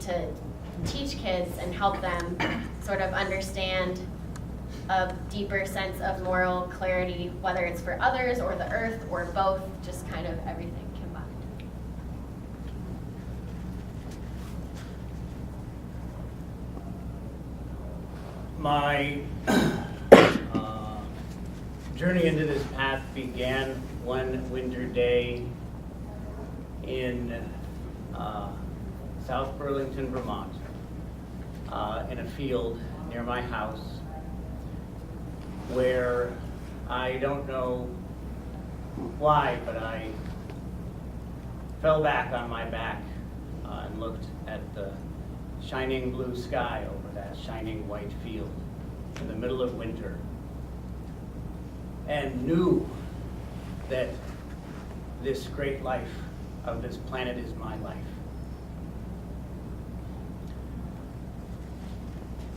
to teach kids and help them sort of understand a deeper sense of moral clarity, whether it's for others or the earth or both, just kind of everything combined. My journey into this path began one winter day in South Burlington, Vermont, in a field near my house, where I don't know why, but I fell back on my back and looked at the shining blue sky over that shining white field in the middle of winter, and knew that this great life of this planet is my life.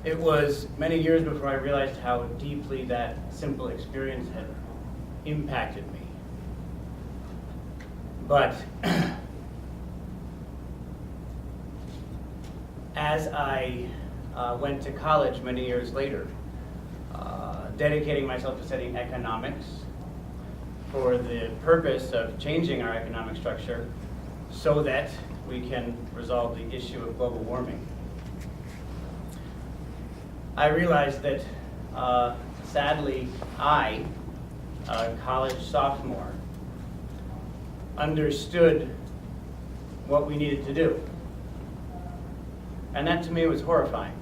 It was many years before I realized how deeply that simple experience had impacted me. But as I went to college many years later, dedicating myself to studying economics for the purpose of changing our economic structure so that we can resolve the issue of global warming, I realized that, sadly, I, a college sophomore, understood what we needed to do. And that to me was horrifying,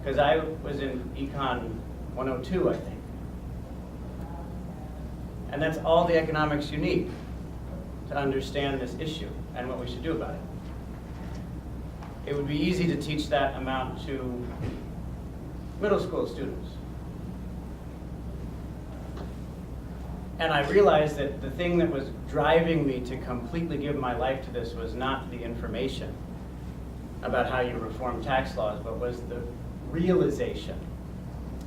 because I was in Econ 102, I think. And that's all the economics you need to understand this issue and what we should do about it. It would be easy to teach that amount to middle school students. And I realized that the thing that was driving me to completely give my life to this was not the information about how you reform tax laws, but was the realization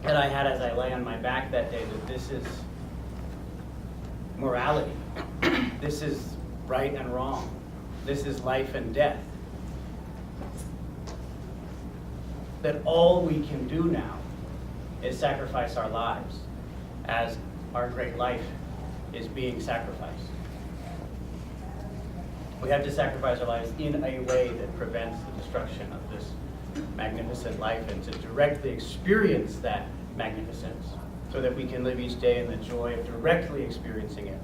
that I had as I lay on my back that day that this is morality. This is right and wrong. This is life and death. That all we can do now is sacrifice our lives as our great life is being sacrificed. We have to sacrifice our lives in a way that prevents the destruction of this magnificent life, and to directly experience that magnificence so that we can live each day in the joy of directly experiencing it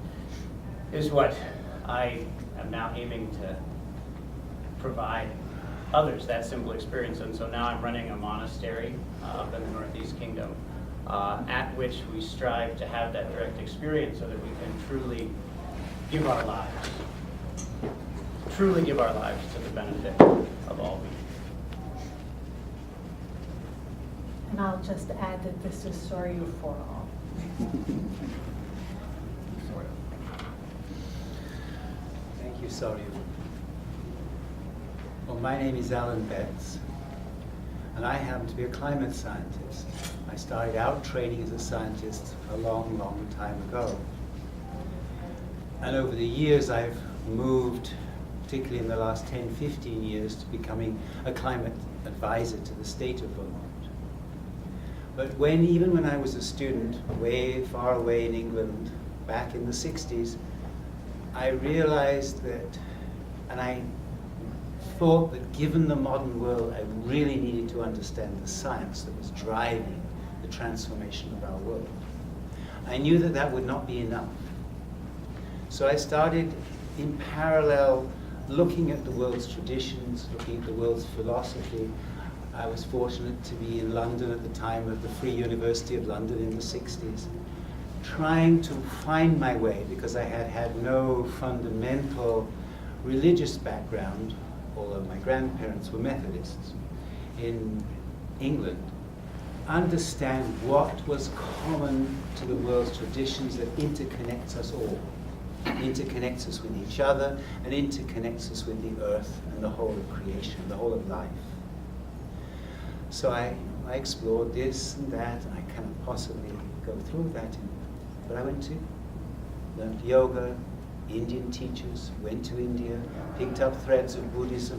is what I am now aiming to provide others, that simple experience. And so now I'm running a monastery up in the Northeast Kingdom at which we strive to have that direct experience so that we can truly give our lives to the benefit of all beings. And I'll just add that this is Soryu for all. Sort of. Thank you, Soryu. Well, my name is Alan Betz, and I happen to be a climate scientist. I started out training as a scientist a long, long time ago. And over the years, I've moved, particularly in the last 10, 15 years, to becoming a climate advisor to the state of Vermont. But even when I was a student, way far away in England, back in the 60s, I realized that, and I thought that given the modern world, I really needed to understand the science that was driving the transformation of our world. I knew that that would not be enough. So I started in parallel looking at the world's traditions, looking at the world's philosophy. I was fortunate to be in London at the time of the Free University of London in the 60s, trying to find my way, because I had had no fundamental religious background, although my grandparents were Methodists in England, understand what was common to the world's traditions that interconnects us all, interconnects us with each other, and interconnects us with the earth and the whole of creation, the whole of life. So I explored this and that, and I cannot possibly go through that. But I went to, learned yoga, Indian teachers, went to India, picked up threads of Buddhism,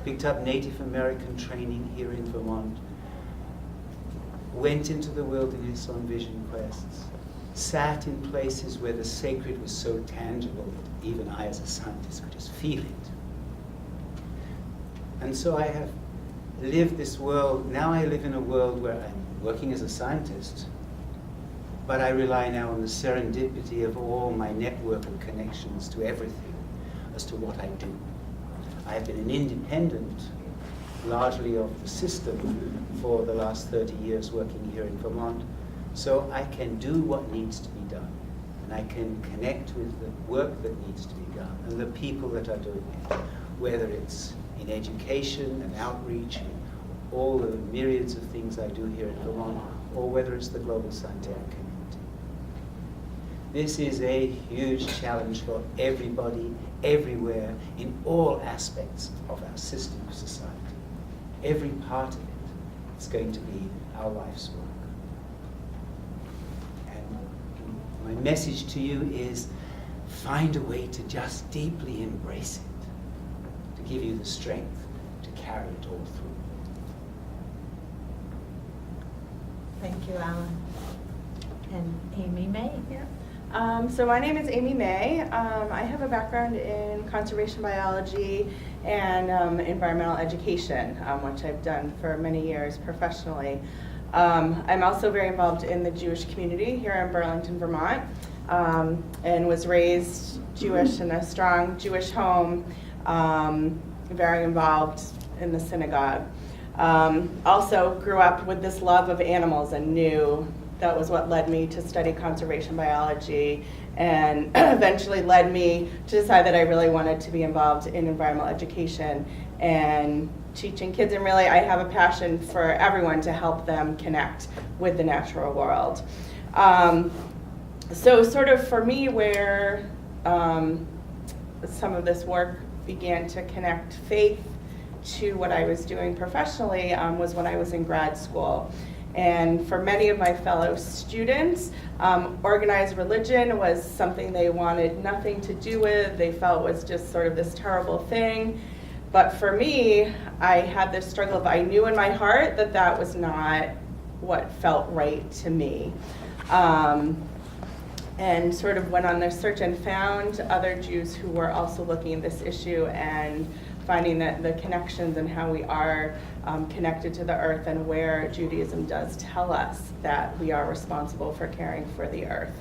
picked up Native American training here in Vermont, went into the wilderness on vision quests, sat in places where the sacred was so tangible that even I as a scientist could just feel it. And so I have lived this world. Now I live in a world where I'm working as a scientist, but I rely now on the serendipity of all my network of connections to everything as to what I do. I have been an independent, largely of the system, for the last 30 years working here in Vermont, so I can do what needs to be done, and I can connect with the work that needs to be done and the people that are doing it, whether it's in education and outreach and all the myriads of things I do here in Vermont, or whether it's the global scientific community. This is a huge challenge for everybody, everywhere, in all aspects of our system of society. Every part of it is going to be our life's work. And my message to you is find a way to just deeply embrace it, to give you the strength to carry it all through. Thank you, Alan. And Amy May here. So my name is Amy May. I have a background in conservation biology and environmental education, which I've done for many years professionally. I'm also very involved in the Jewish community here in Burlington, Vermont, and was raised Jewish in a strong Jewish home, very involved in the synagogue. Also grew up with this love of animals and knew that was what led me to study conservation biology, and eventually led me to decide that I really wanted to be involved in environmental education and teaching kids. And really, I have a passion for everyone to help them connect with the natural world. So sort of for me, where some of this work began to connect faith to what I was doing professionally was when I was in grad school. And for many of my fellow students, organized religion was something they wanted nothing to do with. They felt was just sort of this terrible thing. But for me, I had this struggle of, I knew in my heart that that was not what felt right to me. And sort of went on this search and found other Jews who were also looking at this issue and finding that the connections and how we are connected to the earth, and where Judaism does tell us that we are responsible for caring for the earth.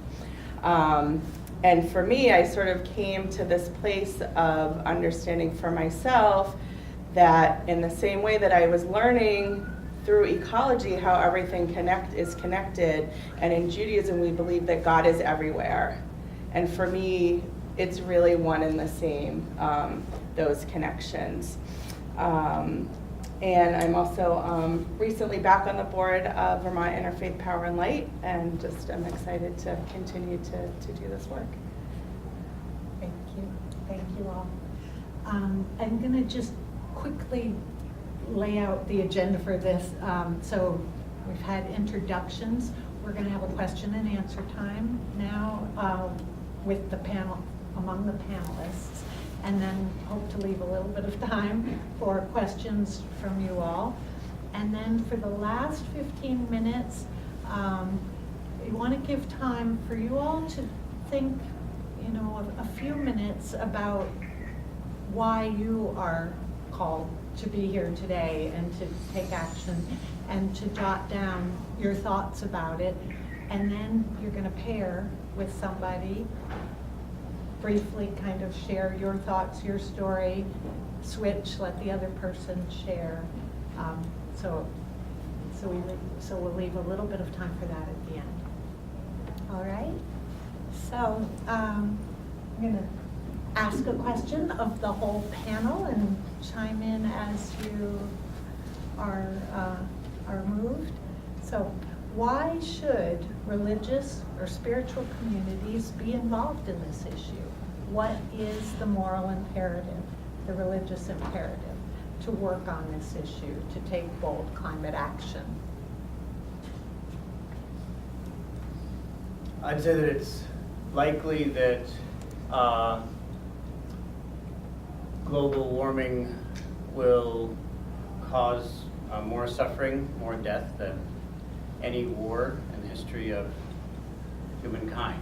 And for me, I sort of came to this place of understanding for myself that in the same way that I was learning through ecology how everything is connected, and in Judaism we believe that God is everywhere. And for me, it's really one and the same, those connections. And I'm also recently back on the board of Vermont Interfaith Power and Light, and just I'm excited to continue to do this work. Thank you. Thank you all. I'm going to just quickly lay out the agenda for this. So we've had introductions. We're going to have a question and answer time now with the panel, among the panelists, and then hope to leave a little bit of time for questions from you all. And then for the last 15 minutes, we want to give time for you all to think, a few minutes about why you are called to be here today and to take action, and to jot down your thoughts about it. And then you're going to pair with somebody, briefly kind of share your thoughts, your story, switch, let the other person share. So we'll leave a little bit of time for that at the end. All right. So I'm going to ask a question of the whole panel and chime in as you are moved. So, why should religious or spiritual communities be involved in this issue? What is the moral imperative, the religious imperative, to work on this issue, to take bold climate action? I'd say that it's likely that global warming will cause more suffering, more death than any war in the history of humankind.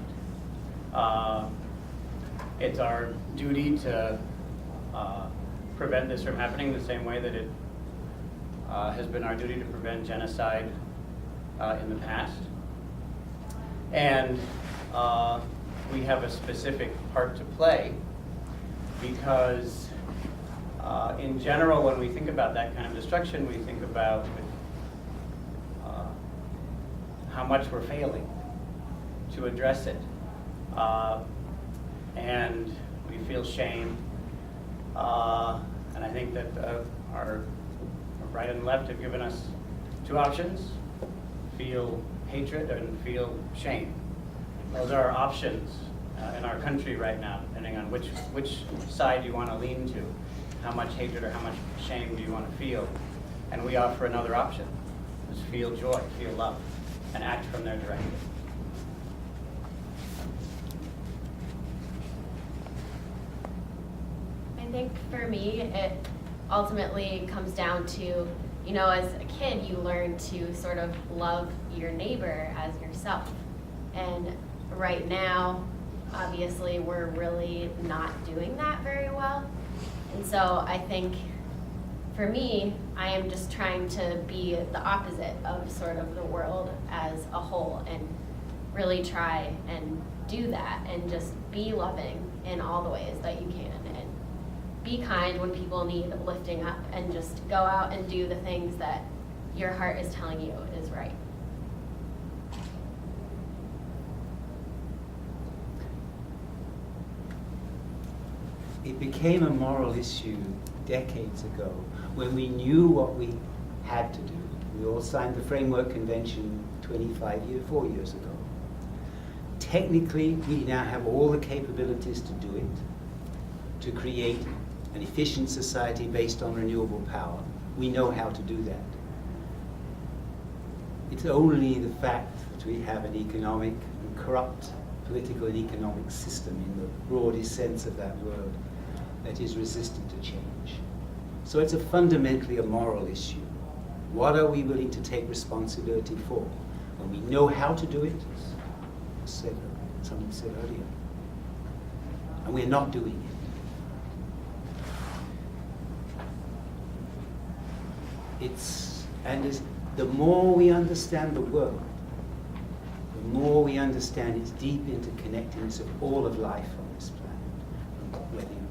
It's our duty to prevent this from happening the same way that it has been our duty to prevent genocide in the past. And we have a specific part to play because in general, when we think about that kind of destruction, we think about how much we're failing to address it. And we feel shame. And I think that our right and left have given us two options: feel hatred and feel shame. Those are our options in our country right now, depending on which side you want to lean to. How much hatred or how much shame do you want to feel? And we offer another option: just feel joy, feel love, and act from there directly. I think for me, it ultimately comes down to, you know, as a kid, you learn to sort of love your neighbor as yourself. And right now, obviously, we're really not doing that very well. And so I think for me, I am just trying to be the opposite of sort of the world as a whole and really try and do that and just be loving in all the ways that you can and be kind when people need lifting up and just go out and do the things that your heart is telling you is right. It became a moral issue decades ago when we knew what we had to do. We all signed the Framework Convention 4 years ago. Technically, we now have all the capabilities to do it, to create an efficient society based on renewable power. We know how to do that. It's only the fact that we have an economic and corrupt political and economic system in the broadest sense of that word that is resistant to change. So it's fundamentally a moral issue. What are we willing to take responsibility for when we know how to do it, as someone said earlier, and we're not doing it? The more we understand the world, the more we understand its deep interconnectedness of all of life on this planet. Whether you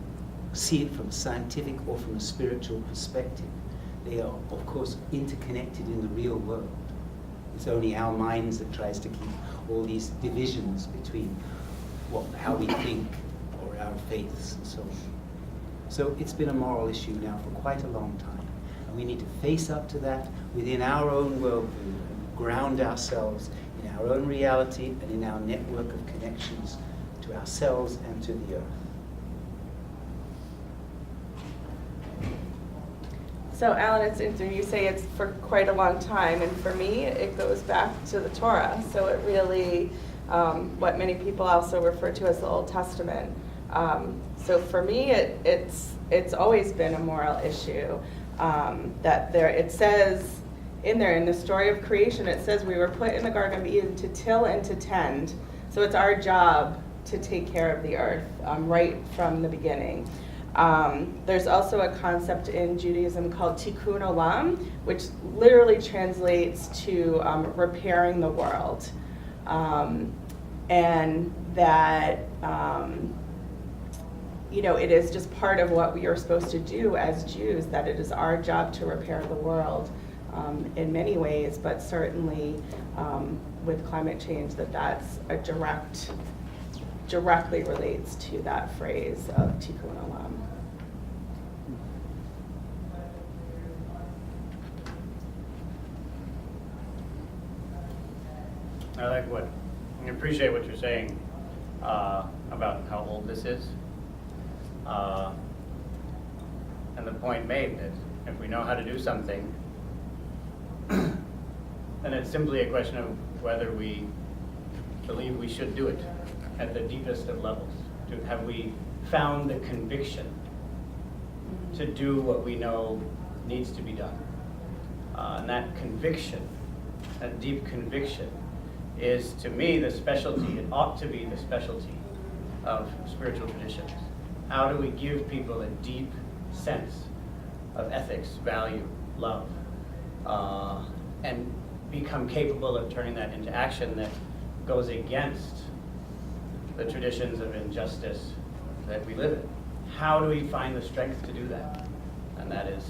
see it from a scientific or from a spiritual perspective, they are, of course, interconnected in the real world. It's only our minds that tries to keep all these divisions between how we think or our faiths and so on. So it's been a moral issue now for quite a long time. And we need to face up to that within our own worldview and ground ourselves in our own reality and in our network of connections to ourselves and to the earth. So Alan, it's interesting, you say it's for quite a long time, and for me, it goes back to the Torah. So it really, what many people also refer to as the Old Testament. So for me, it's always been a moral issue. It says in there, in the story of creation, it says we were put in the Garden of Eden to till and to tend. So it's our job to take care of the earth right from the beginning. There's also a concept in Judaism called tikkun olam, which literally translates to repairing the world. And that, it is just part of what we are supposed to do as Jews, that it is our job to repair the world in many ways, but certainly with climate change, that's a directly relates to that phrase of tikkun olam. I appreciate what you're saying about how old this is. And the point made that if we know how to do something, then it's simply a question of whether we believe we should do it at the deepest of levels. Have we found the conviction to do what we know needs to be done. And that conviction, that deep conviction, is to me the specialty, it ought to be the specialty of spiritual traditions. How do we give people a deep sense of ethics, value, love, and become capable of turning that into action that goes against the traditions of injustice that we live in? How do we find the strength to do that? And that is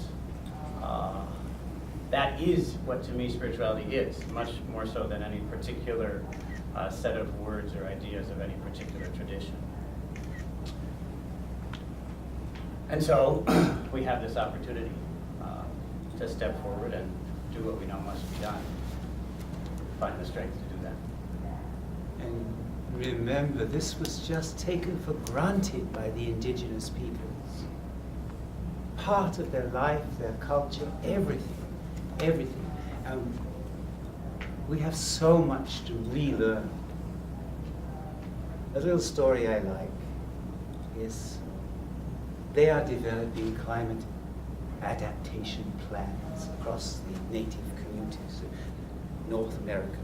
what, to me, spirituality is, much more so than any particular set of words or ideas of any particular tradition. And so we have this opportunity to step forward and do what we know must be done. Find the strength to do that. And remember, this was just taken for granted by the indigenous peoples. Part of their life, their culture, everything. And we have so much to relearn. A little story I like is they are developing climate adaptation plans across the native communities of North America,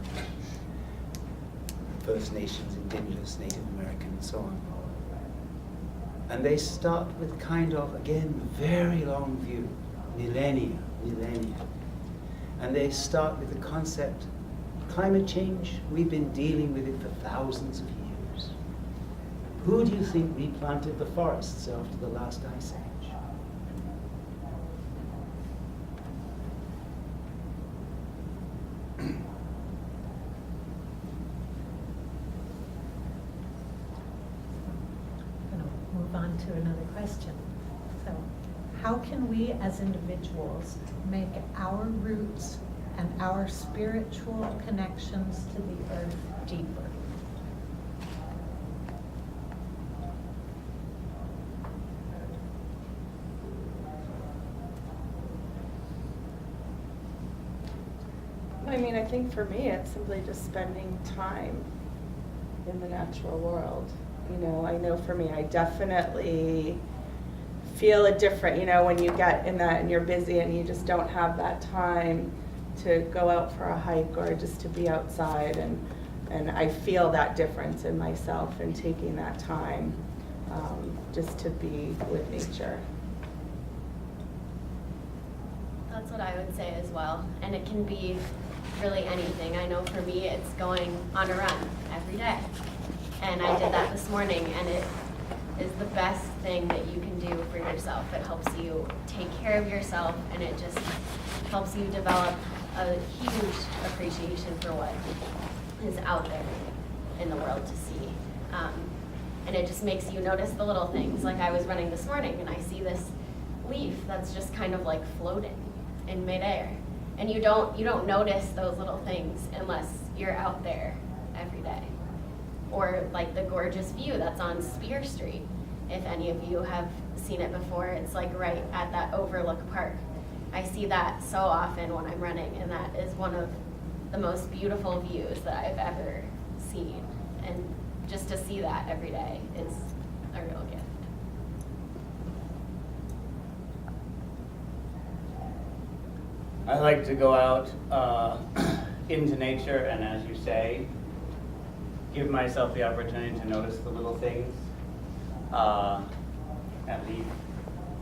First Nations, Indigenous, Native American, and so on. And they start with kind of, again, very long view, millennia. And they start with the concept, climate change, we've been dealing with it for thousands of years. Who do you think replanted the forests after the last ice age? I'm going to move on to another question. So, how can we as individuals make our roots and our spiritual connections to the earth deeper? I mean, I think for me, it's simply just spending time in the natural world. You know, I know for me, I definitely feel it different, you know, when you get in that and you're busy and you just don't have that time to go out for a hike or just to be outside, and I feel that difference in myself in taking that time just to be with nature. That's what I would say as well. And it can be really anything. I know for me, it's going on a run every day. And I did that this morning, and it is the best thing that you can do for yourself. It helps you take care of yourself, and it just helps you develop a huge appreciation for what is out there in the world to see. And it just makes you notice the little things. Like I was running this morning, and I see this leaf that's just kind of like floating in midair. And you don't notice those little things unless you're out there every day. Or like the gorgeous view that's on Spear Street. If any of you have seen it before, it's like right at that Overlook Park. I see that so often when I'm running, and that is one of the most beautiful views that I've ever seen. And just to see that every day is a real gift. I like to go out into nature, and as you say, give myself the opportunity to notice the little things. At least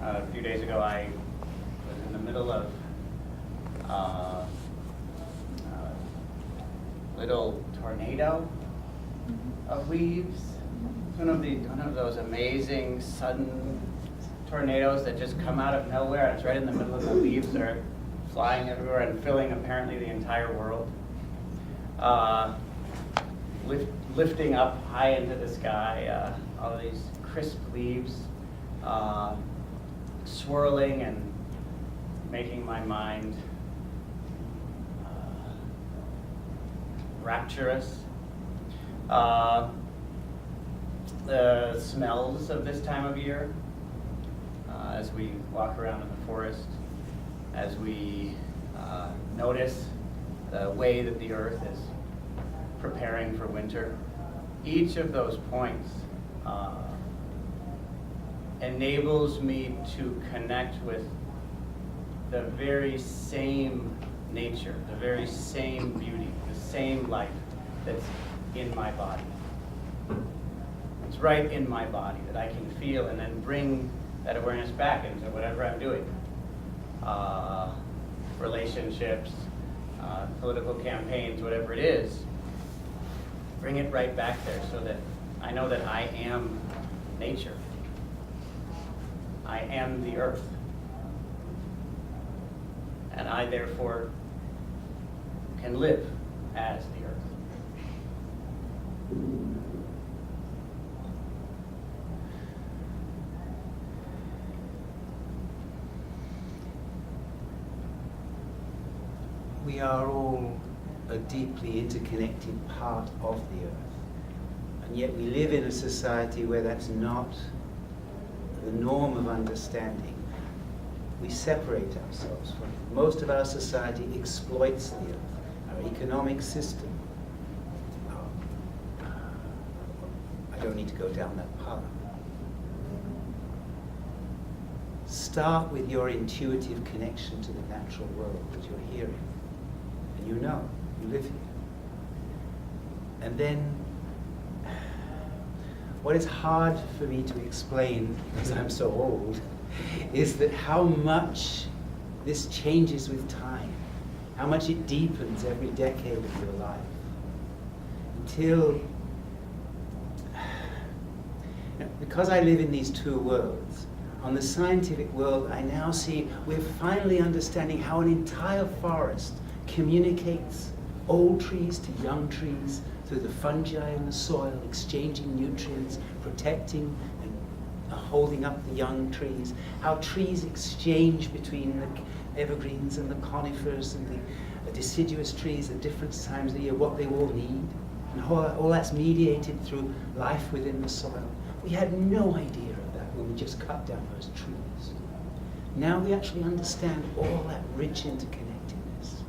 a few days ago, I was in the middle of little tornado of leaves. One of those amazing sudden tornadoes that just come out of nowhere. It's right in the middle of the leaves are flying everywhere and filling apparently the entire world. Lifting up high into the sky, all of these crisp leaves, swirling and making my mind rapturous. The smells of this time of year, as we walk around in the forest, as we notice the way that the earth is preparing for winter. Each of those points enables me to connect with the very same nature, the very same beauty, the same life that's in my body. It's right in my body that I can feel and then bring that awareness back into whatever I'm doing. Relationships, political campaigns, whatever it is, bring it right back there so that I know that I am nature. I am the earth. And I therefore can live as the earth. We are all a deeply interconnected part of the earth. And yet we live in a society where that's not the norm of understanding. We separate ourselves from it. Most of our society exploits the earth, our economic system. I don't need to go down that path. Start with your intuitive connection to the natural world that you're hearing. And you know, you live here. And then, what is hard for me to explain, because I'm so old, is that how much this changes with time, how much it deepens every decade of your life, until, because I live in these two worlds, on the scientific world, I now see we're finally understanding how an entire forest communicates old trees to young trees through the fungi in the soil, exchanging nutrients, protecting and holding up the young trees, how trees exchange between the evergreens and the conifers and the deciduous trees at different times of the year, what they all need, and all that's mediated through life within the soil. We had no idea of that when we just cut down those trees. Now we actually understand all that rich interconnectedness.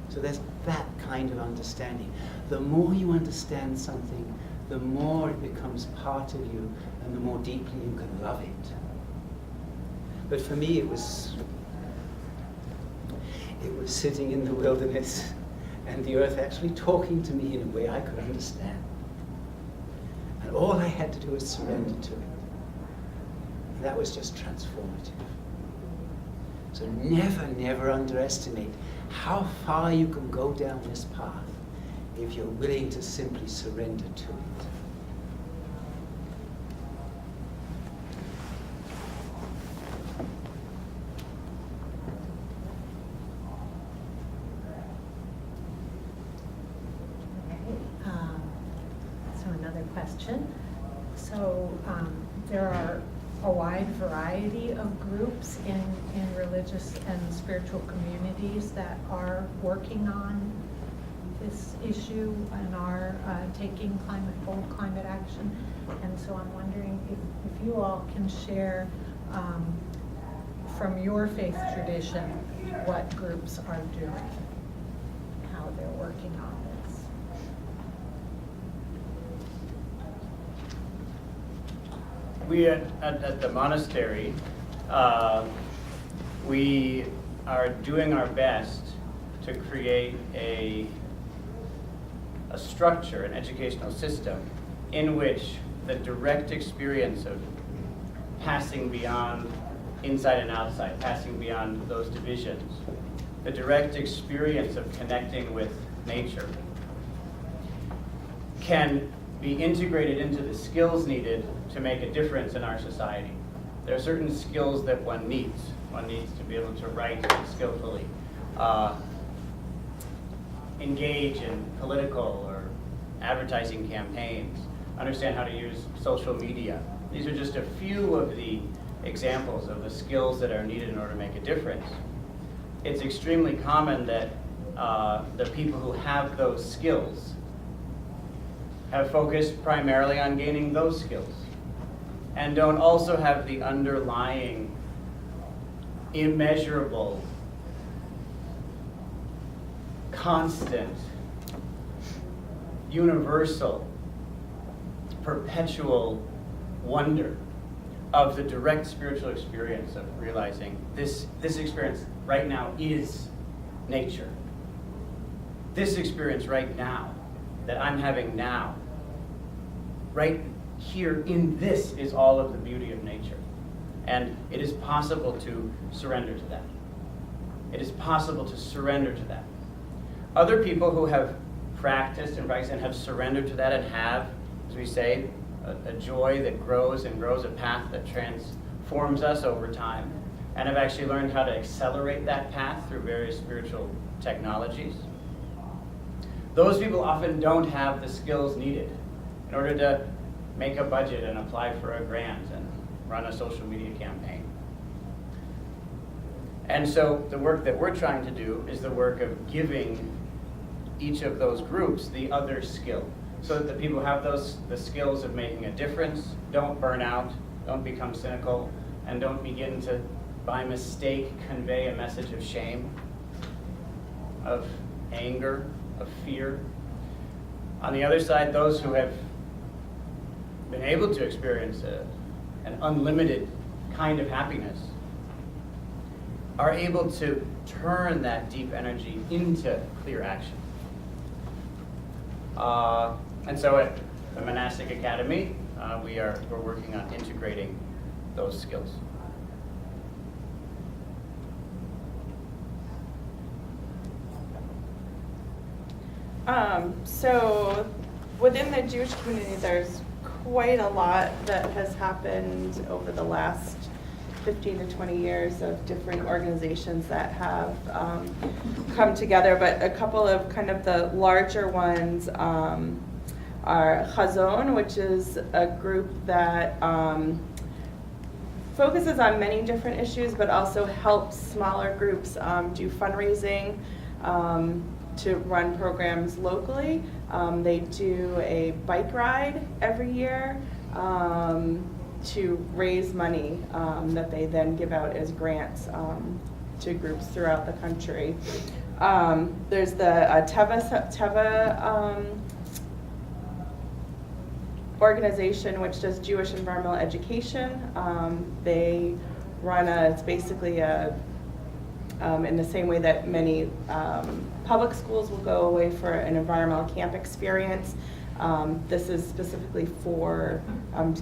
So there's that kind of understanding. The more you understand something, the more it becomes part of you and the more deeply you can love it. But for me it was sitting in the wilderness and the earth actually talking to me in a way I could understand. And all I had to do was surrender to it. And that was just transformative. So never, never underestimate how far you can go down this path if you're willing to simply surrender to it. So another question. So there are a wide variety of groups in religious and spiritual communities that are working on this issue and are taking bold climate action. And so I'm wondering if you all can share from your faith tradition what groups are doing, how they're working on this. We at the monastery, we are doing our best to create a structure, an educational system, in which the direct experience of passing beyond inside and outside, passing beyond those divisions, the direct experience of connecting with nature can be integrated into the skills needed to make a difference in our society. There are certain skills that one needs. One needs to be able to write skillfully, engage in political or advertising campaigns, understand how to use social media. These are just a few of the examples of the skills that are needed in order to make a difference. It's extremely common that the people who have those skills have focused primarily on gaining those skills and don't also have the underlying immeasurable, constant, universal, perpetual wonder of the direct spiritual experience of realizing this experience right now is nature. This experience right now that I'm having now, right here in this is all of the beauty of nature. And it is possible to surrender to that. It is possible to surrender to that. Other people who have practiced and practiced and have surrendered to that and have, as we say, a joy that grows and grows, a path that transforms us over time, and have actually learned how to accelerate that path through various spiritual technologies. Those people often don't have the skills needed in order to make a budget and apply for a grant and run a social media campaign. And so the work that we're trying to do is the work of giving each of those groups the other skill, so that the people who have the skills of making a difference don't burn out, don't become cynical, and don't begin to, by mistake, convey a message of shame, of anger, of fear. On the other side, those who have been able to experience an unlimited kind of happiness are able to turn that deep energy into clear action. And so at the Monastic Academy, we're working on integrating those skills. So within the Jewish community, there's quite a lot that has happened over the last 15 to 20 years of different organizations that have come together, but a couple of kind of the larger ones are Chazon, which is a group that focuses on many different issues, but also helps smaller groups do fundraising to run programs locally. They do a bike ride every year to raise money that they then give out as grants to groups throughout the country. There's the Teva organization, which does Jewish environmental education. They run it's basically in the same way that many public schools will go away for an environmental camp experience. This is specifically for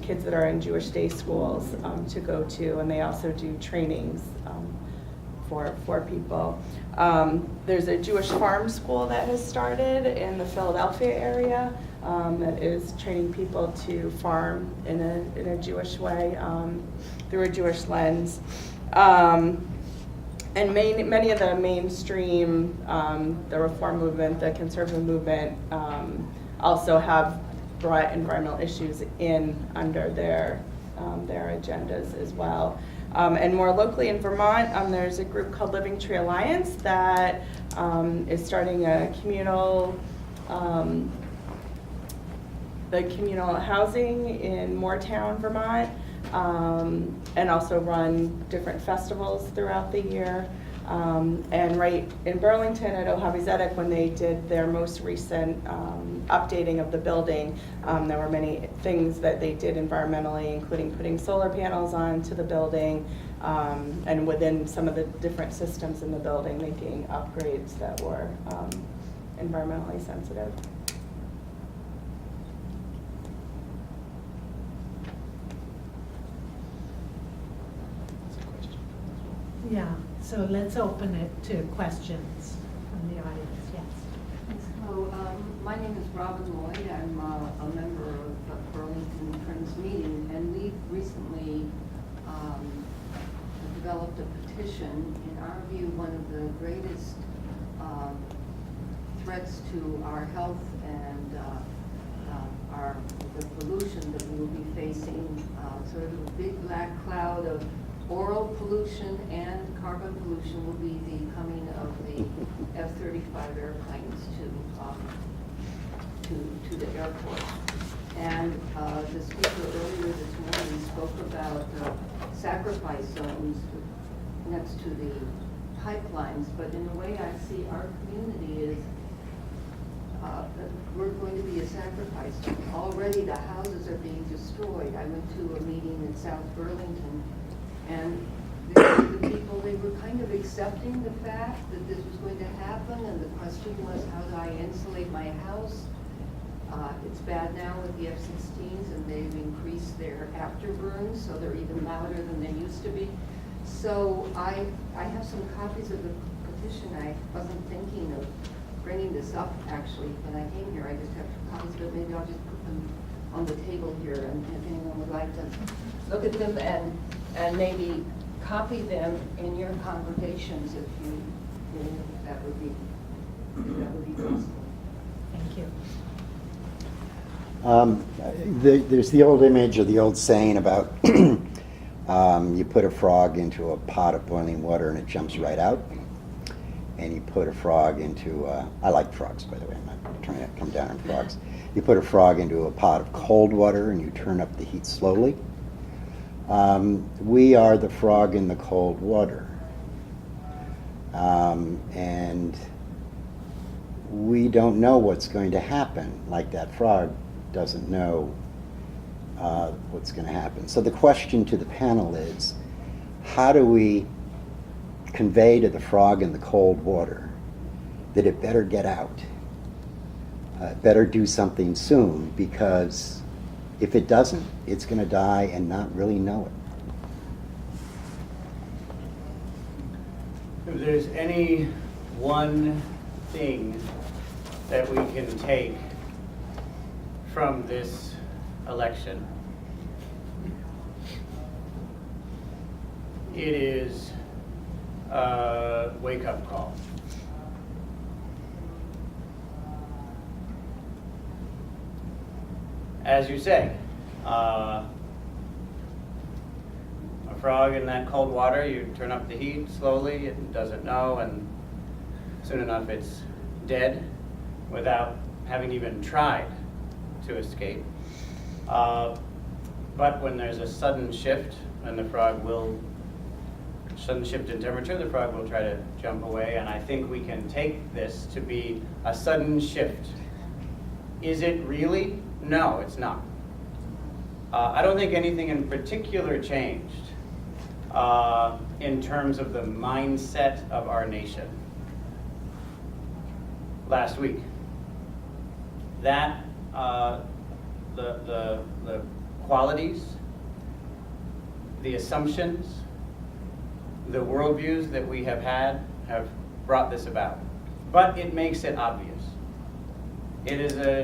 kids that are in Jewish day schools to go to, and they also do trainings for people. There's a Jewish farm school that has started in the Philadelphia area that is training people to farm in a Jewish way through a Jewish lens. And many of the mainstream, the reform movement, the conservative movement, also have brought environmental issues in under their agendas as well. And more locally in Vermont, there's a group called Living Tree Alliance that is starting a communal housing in Moortown, Vermont, and also run different festivals throughout the year. And right in Burlington at Ohavi Zedek, when they did their most recent updating of the building, there were many things that they did environmentally, including putting solar panels onto the building, and within some of the different systems in the building, making upgrades that were environmentally sensitive. Yeah, so let's open it to questions from the audience, yes. Hello, my name is Robin Lloyd. I'm a member of the Burlington Friends Meeting, and we've recently developed a petition. In our view, one of the greatest threats to our health and the pollution that we will be facing, sort of a big black cloud of oral pollution and carbon pollution will be the coming of the F-35 airplanes to the airport. And the speaker earlier this morning spoke about sacrifice zones next to the pipelines, but in the way I see our community is that we're going to be a sacrifice. Already the houses are being destroyed. I went to a meeting in South Burlington, and the people, they were kind of accepting the fact that this was going to happen, and the question was, how do I insulate my house? It's bad now with the F-16s, and they've increased their afterburns, so they're even louder than they used to be. So I have some copies of the petition. I wasn't thinking of bringing this up, actually, when I came here. I just have copies, but maybe I'll just put them on the table here, and if anyone would like to look at them and maybe copy them in your congregations if you that would be possible. Thank you. There's the old image or the old saying about you put a frog into a pot of boiling water and it jumps right out. And you put a frog into, I like frogs, by the way, I'm not trying to come down on frogs. You put a frog into a pot of cold water and you turn up the heat slowly. We are the frog in the cold water. And we don't know what's going to happen, like that frog doesn't know what's going to happen. So the question to the panel is, how do we convey to the frog in the cold water that it better get out, better do something soon, because if it doesn't, it's going to die and not really know it. If there's any one thing that we can take from this election, it is a wake-up call. As you say, a frog in that cold water, you turn up the heat slowly, it doesn't know, and soon enough it's dead without having even tried to escape. But when there's a sudden shift, and sudden shift in temperature, the frog will try to jump away, and I think we can take this to be a sudden shift. Is it really? No, it's not. I don't think anything in particular changed in terms of the mindset of our nation last week. That the qualities, the assumptions, the worldviews that we have had have brought this about. But it makes it obvious. It is a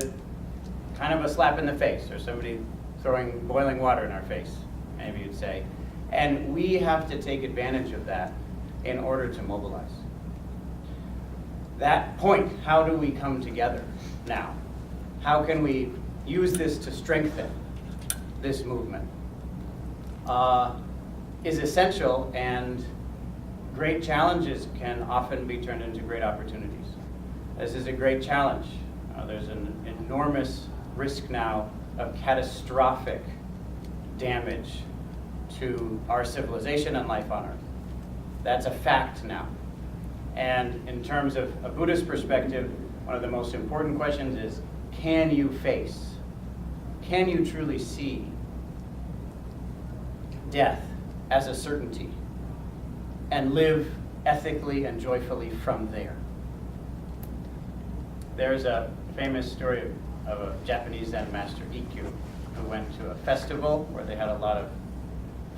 kind of a slap in the face, or somebody throwing boiling water in our face, maybe you'd say. And we have to take advantage of that in order to mobilize. That point, how do we come together now? How can we use this to strengthen this movement? Is essential, and great challenges can often be turned into great opportunities. This is a great challenge. There's an enormous risk now of catastrophic damage to our civilization and life on Earth. That's a fact now. And in terms of a Buddhist perspective, one of the most important questions is, can you truly see death as a certainty and live ethically and joyfully from there? There's a famous story of a Japanese Zen master, Ikkyu, who went to a festival where they had a lot of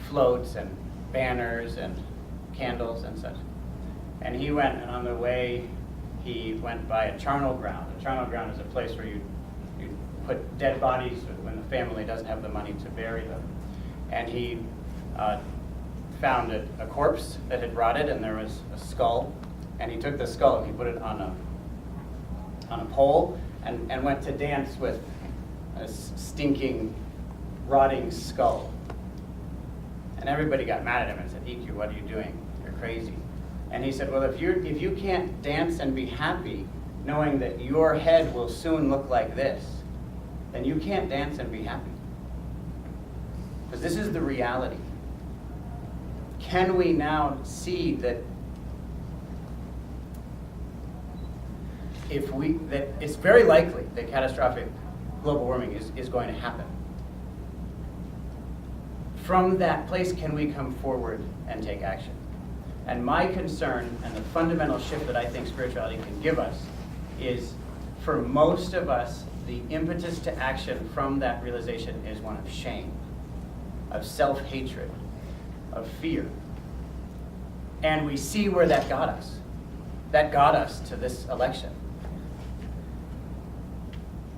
floats and banners and candles and such. And he went, and on the way, he went by a charnel ground. A charnel ground is a place where you put dead bodies when the family doesn't have the money to bury them. And he found a corpse that had rotted, and there was a skull. And he took the skull and he put it on a pole and went to dance with a stinking, rotting skull. And everybody got mad at him and said, Ikkyu, what are you doing? You're crazy. And he said, well, if you can't dance and be happy knowing that your head will soon look like this, then you can't dance and be happy. Because this is the reality. Can we now see that that it's very likely that catastrophic global warming is going to happen. From that place, can we come forward and take action? And my concern and the fundamental shift that I think spirituality can give us is, for most of us, the impetus to action from that realization is one of shame, of self-hatred, of fear. And we see where that got us. That got us to this election.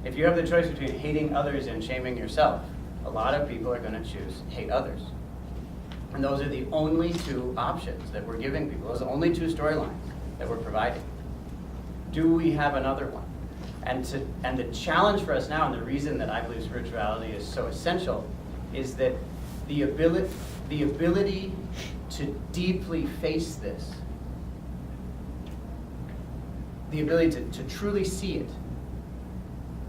If you have the choice between hating others and shaming yourself, a lot of people are going to choose hate others. And those are the only two options that we're giving people. Those are the only two storylines that we're providing. Do we have another one? And the challenge for us now, and the reason that I believe spirituality is so essential, is that the ability to deeply face this, the ability to truly see it,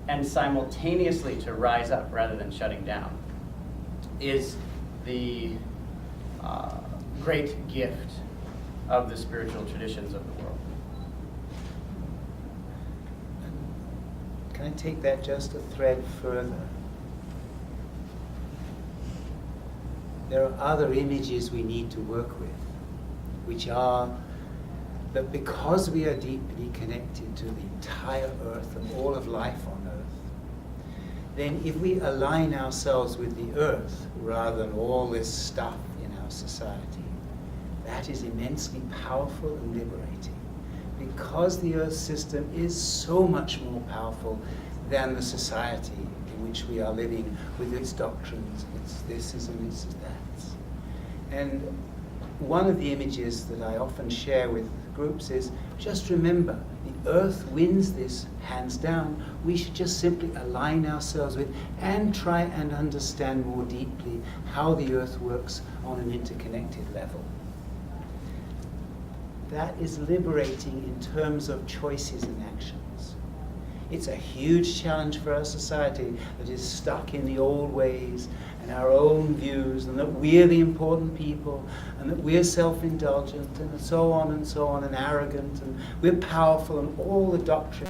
and simultaneously to rise up rather than shutting down, is the great gift of the spiritual traditions of the world. Can I take that just a thread further? There are other images we need to work with, which are that because we are deeply connected to the entire earth and all of life on earth, then if we align ourselves with the earth rather than all this stuff in our society, that is immensely powerful and liberating. Because the earth system is so much more powerful than the society in which we are living with its doctrines, its this and its that. And one of the images that I often share with groups is, just remember, the earth wins this hands down. We should just simply align ourselves with and try and understand more deeply how the earth works on an interconnected level. That is liberating in terms of choices and actions. It's a huge challenge for our society that is stuck in the old ways and our own views, and that we're the important people, and that we're self-indulgent, and so on, and arrogant, and we're powerful, and all the doctrine